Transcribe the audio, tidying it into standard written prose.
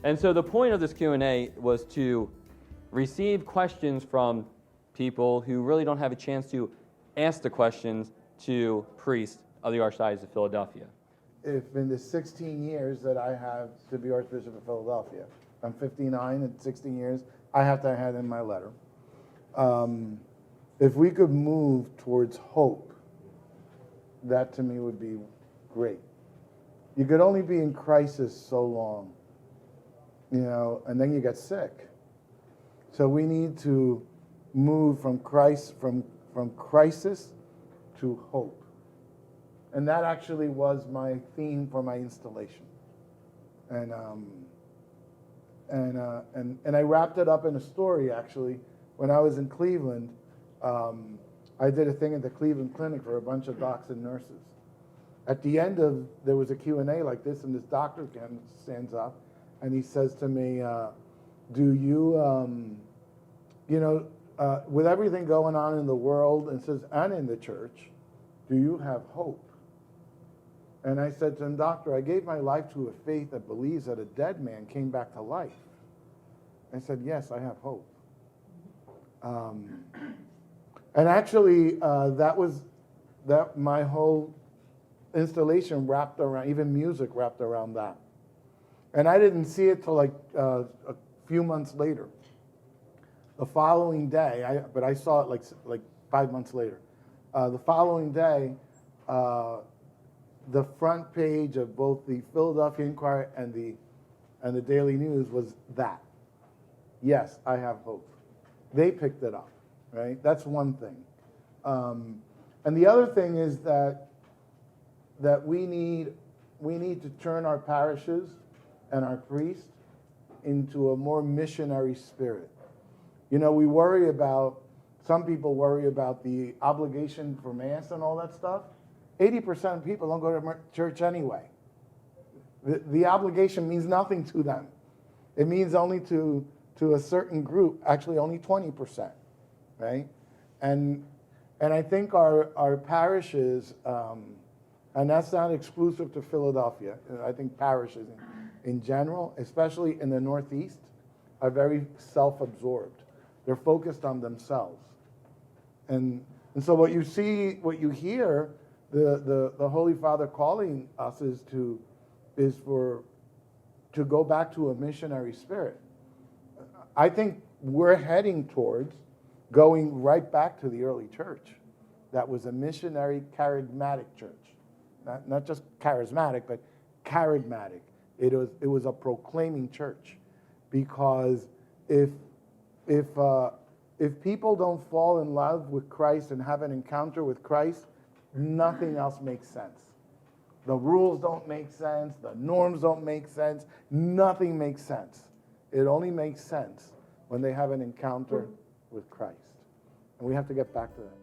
And so the point of this Q&A was to receive questions from people who really don't have a chance to ask the questions to priests of the Archdiocese of Philadelphia. If in the 16 years that I have to be Archbishop of Philadelphia, I'm 59, in 16 years, I have to hand in my letter. If we could move towards hope, that to me would be great. You could only be in crisis so long, and then you get sick. So we need to move from crisis to hope. And that actually was my theme for my installation. And I wrapped it up in a story, actually. When I was in Cleveland, I did a thing at the Cleveland Clinic for a bunch of docs and nurses. At the end there was a Q&A like this, and this doctor stands up, and he says to me, do you, with everything going on in the world, and says, and in the church, do you have hope? And I said to him, Doctor, I gave my life to a faith that believes that a dead man came back to life. I said, yes, I have hope. And actually, that my whole installation wrapped around, even music wrapped around that. And I didn't see it till like a few months later. The following day, but I saw it like 5 months later. The following day, the front page of both the Philadelphia Inquirer and the Daily News was that. Yes, I have hope. They picked it up, right? That's one thing. And the other thing is that we need to turn our parishes and our priests into a more missionary spirit. Some people worry about the obligation for Mass and all that stuff. 80% of people don't go to church anyway. The obligation means nothing to them. It means only to a certain group, actually only 20%, right? And I think our parishes, and that's not exclusive to Philadelphia, I think parishes in general, especially in the Northeast, are very self-absorbed. They're focused on themselves. And so what you see, what you hear, the Holy Father calling us is to go back to a missionary spirit. I think we're heading towards going right back to the early church. That was a missionary, charismatic church. Not just charismatic, but charismatic. It was a proclaiming church, because if people don't fall in love with Christ and have an encounter with Christ, nothing else makes sense. The rules don't make sense. The norms don't make sense. Nothing makes sense. It only makes sense when they have an encounter with Christ. And we have to get back to that.